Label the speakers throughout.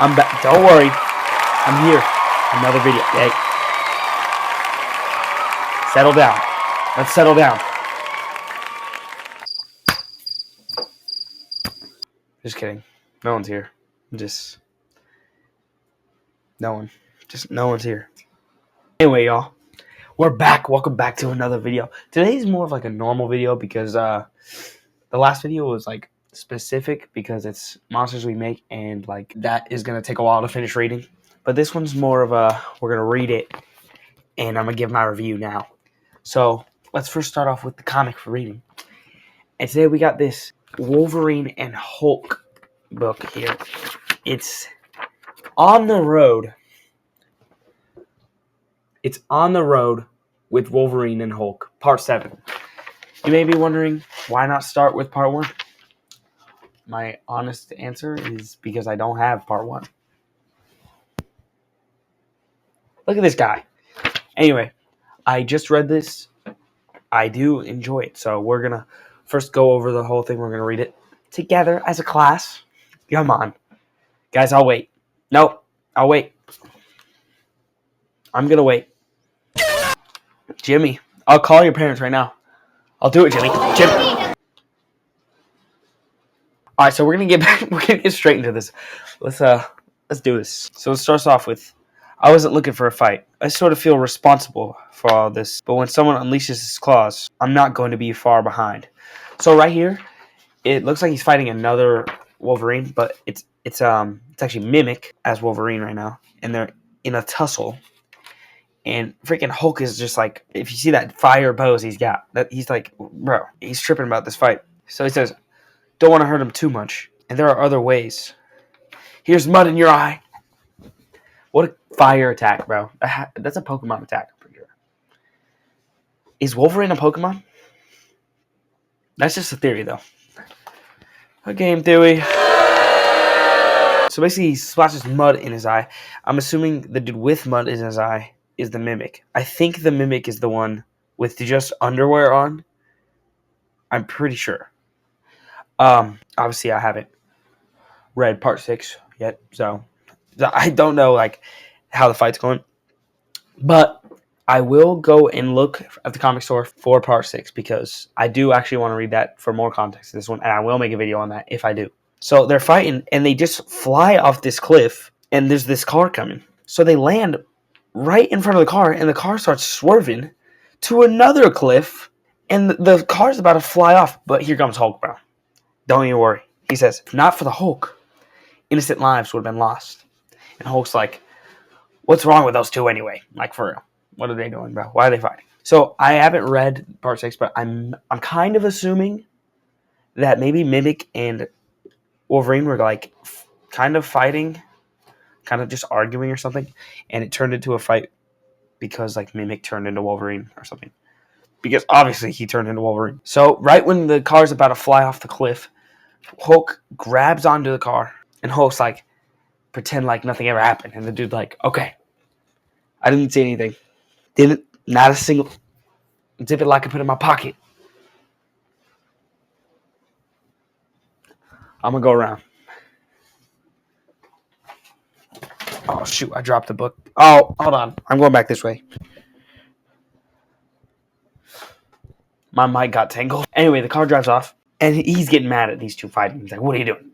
Speaker 1: I'm back. Don't worry. I'm here. Another video. Hey. Settle down. Let's settle down. Just kidding. No one's here. No one's here. Anyway, y'all. We're back. Welcome back to another video. Today's more of like a normal video because the last video was like specific because it's monsters we make and like that is going to take a while to finish reading. But this one's more of we're going to read it and I'm going to give my review now. So let's first start off with the comic for reading. And today we got this Wolverine and Hulk book here. It's On the Road. It's On the Road with Wolverine and Hulk, Part 7. You may be wondering, why not start with Part 1? My honest answer is because I don't have Part 1. Look at this guy. Anyway, I just read this. I do enjoy it. So we're going to first go over the whole thing. We're going to read it together as a class. Come on. Guys, I'll wait. Nope, I'll wait. I'm going to wait. Jimmy, I'll call your parents right now. I'll do it, Jimmy. All right, so we're gonna get straight into this. Let's do this. So it starts off with, I wasn't looking for a fight. I sort of feel responsible for all this, but when someone unleashes his claws, I'm not going to be far behind. So right here, it looks like he's fighting another Wolverine, but it's actually Mimic as Wolverine right now, and they're in a tussle. And freaking Hulk is just like, if you see that fire pose he's got, that he's like, bro, he's tripping about this fight. So he says, don't want to hurt him too much. And there are other ways. Here's mud in your eye. What a fire attack, bro. That's a Pokemon attack, I'm pretty sure. Is Wolverine a Pokemon? That's just a theory, though. A game theory. So basically, he splashes mud in his eye. I'm assuming the dude with mud in his eye is the Mimic. I think the Mimic is the one with just underwear on. I'm pretty sure. Obviously I haven't read Part 6 yet, so I don't know like how the fight's going. But I will go and look at the comic store for Part 6 because I do actually want to read that for more context to this one, and I will make a video on that if I do. So they're fighting, and they just fly off this cliff, and there's this car coming. So they land right in front of the car, and the car starts swerving to another cliff, and the car's about to fly off. But here comes Hulk, bro. Don't even worry. He says, if not for the Hulk, innocent lives would have been lost. And Hulk's like, what's wrong with those two anyway? Like, for real. What are they doing, bro? Why are they fighting? So I haven't read Part 6, but I'm kind of assuming that maybe Mimic and Wolverine were like kind of fighting, kind of just arguing or something, and it turned into a fight because like Mimic turned into Wolverine or something. Because obviously he turned into Wolverine. So right when the car's about to fly off the cliff, Hulk grabs onto the car, and Hulk's like, pretend like nothing ever happened. And the dude's like, okay, I didn't see anything. Not a single, zip it like I put it in my pocket. I'm going to go around. Oh, shoot, I dropped the book. Oh, hold on. I'm going back this way. My mic got tangled. Anyway, the car drives off, and he's getting mad at these two fighting. He's like, what are you doing?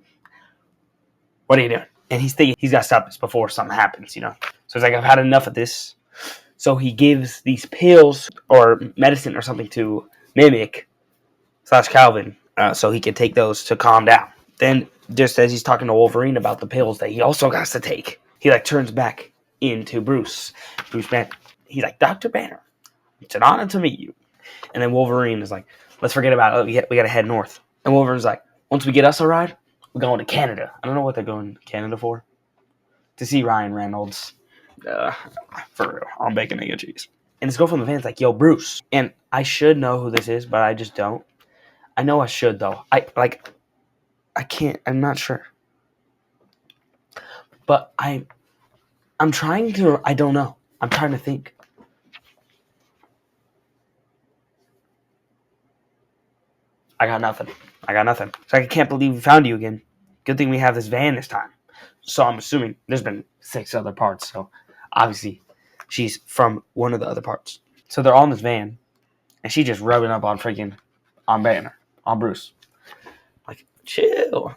Speaker 1: What are you doing? And he's thinking he's got to stop this before something happens, you know? So he's like, I've had enough of this. So he gives these pills or medicine or something to Mimic / Calvin so he can take those to calm down. Then just as he's talking to Wolverine about the pills that he also got to take, he like turns back into Bruce Banner. He's like, Dr. Banner, it's an honor to meet you. And then Wolverine is like, let's forget about it. We got to head north. And Wolverine's like, once we get us a ride, we're going to Canada. I don't know what they're going to Canada for. To see Ryan Reynolds. For real. I'm baking egg and cheese. And this girl from the van's like, yo, Bruce. And I should know who this is, but I just don't. I know I should, though. I can't. I'm not sure. But I'm trying to. I don't know. I'm trying to think. I got nothing. So I can't believe we found you again. Good thing we have this van this time. So I'm assuming there's been 6 other parts. So obviously she's from one of the other parts. So they're all in this van, and she just rubbing up on Banner, on Bruce. Like, chill,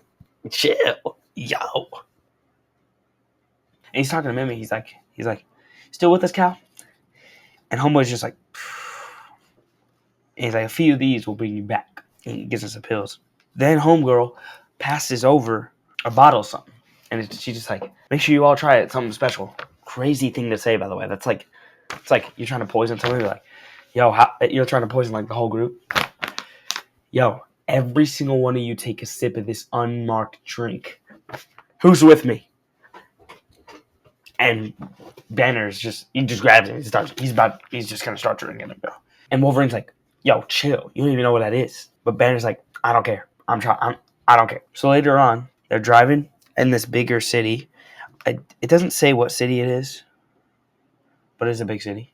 Speaker 1: yo. And he's talking to Mimi. He's like, still with us, Cal? And Homeboy's just like, and he's like, a few of these will bring you back. And he gives us some pills. Then Homegirl passes over a bottle of something. And she's just like, make sure you all try it. Something special. Crazy thing to say, by the way. It's like you're trying to poison somebody. You're like, yo, you're trying to poison like the whole group. Yo, every single one of you take a sip of this unmarked drink. Who's with me? And Banner's he just grabs it. He's just gonna start drinking it, bro. And Wolverine's like, yo, chill. You don't even know what that is. But Banner's like, I don't care. I don't care. So later on, they're driving in this bigger city. It doesn't say what city it is, but it's a big city.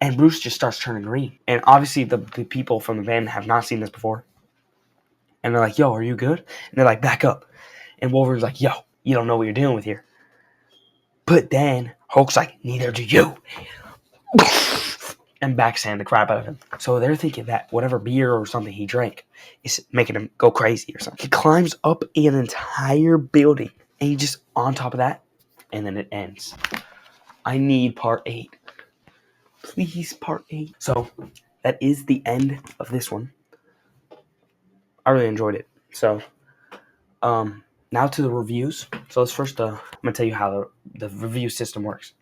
Speaker 1: And Bruce just starts turning green. And obviously the people from the van have not seen this before. And they're like, yo, are you good? And they're like, back up. And Wolverine's like, yo, you don't know what you're dealing with here. But then Hulk's like, neither do you. And backhand the crap out of him. So they're thinking that whatever beer or something he drank is making him go crazy or something. He climbs up an entire building. And he just on top of that. And then it ends. I need part 8. Please, part 8. So that is the end of this one. I really enjoyed it. So now to the reviews. So let's first, I'm going to tell you how the review system works.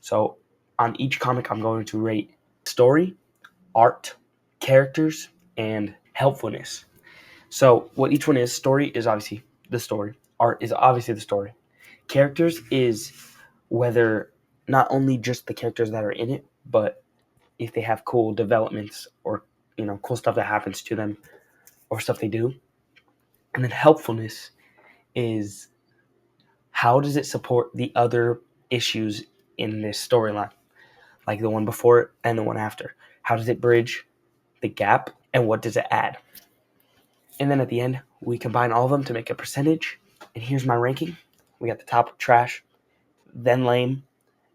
Speaker 1: So on each comic, I'm going to rate story, art, characters, and helpfulness. So what each one is, story is obviously the story. Art is obviously the story. Characters is whether not only just the characters that are in it, but if they have cool developments or, cool stuff that happens to them or stuff they do. And then helpfulness is how does it support the other issues in this storyline, like the one before it and the one after. How does it bridge the gap, and what does it add? And then at the end, we combine all of them to make a percentage. And here's my ranking. We got the top trash, then lame,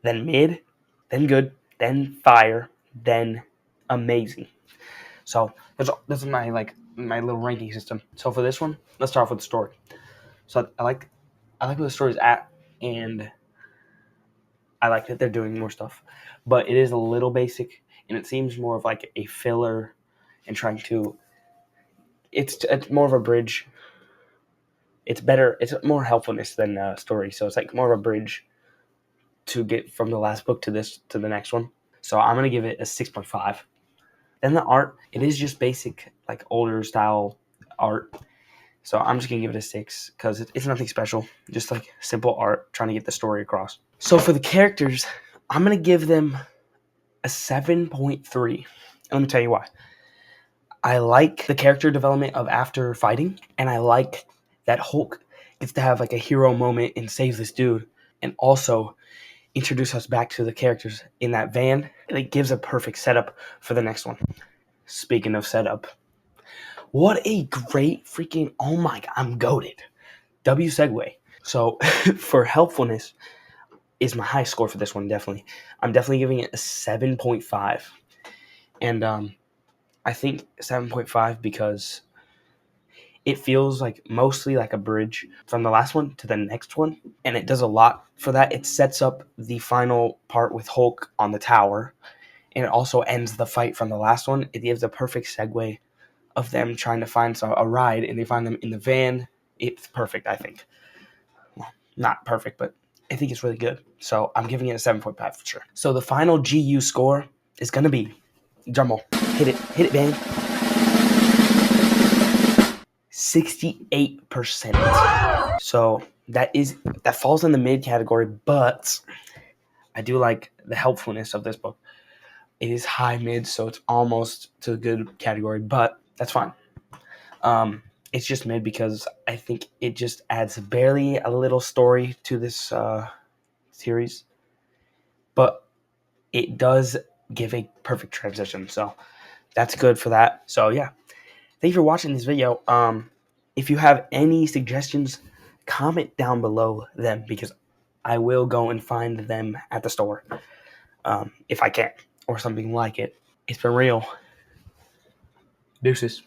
Speaker 1: then mid, then good, then fire, then amazing. So this is my little ranking system. So for this one, let's start off with the story. So I like where the story's at, and I like that they're doing more stuff, but it is a little basic, and it seems more of like a filler, and trying to. It's more of a bridge. It's better. It's more helpfulness than a story, so it's like more of a bridge to get from the last book to the next one. So I'm gonna give it a 6.5. Then the art, it is just basic, like older style art. So I'm just going to give it a 6 because it's nothing special. Just like simple art, trying to get the story across. So for the characters, I'm going to give them a 7.3. And let me tell you why. I like the character development of after fighting. And I like that Hulk gets to have like a hero moment and saves this dude. And also introduce us back to the characters in that van. And it gives a perfect setup for the next one. Speaking of setup. What a great freaking, oh my God, I'm goated. W segue. So for helpfulness is my high score for this one, definitely. I'm definitely giving it a 7.5. And I think 7.5 because it feels like mostly like a bridge from the last one to the next one. And it does a lot for that. It sets up the final part with Hulk on the tower. And it also ends the fight from the last one. It gives a perfect segue of them trying to find a ride, and they find them in the van. It's perfect, I think. Well, not perfect, but I think it's really good. So I'm giving it a 7.5 for sure. So the final GU score is going to be, drumroll, hit it, bang, 68%. So that falls in the mid category, but I do like the helpfulness of this book. It is high mid, so it's almost to the good category, but that's fine. It's just mid because I think it just adds barely a little story to this series, but it does give a perfect transition, so that's good for that. So yeah, thank you for watching this video. If you have any suggestions, comment down below them, because I will go and find them at the store if I can, or something like it. It's been real. Deuces.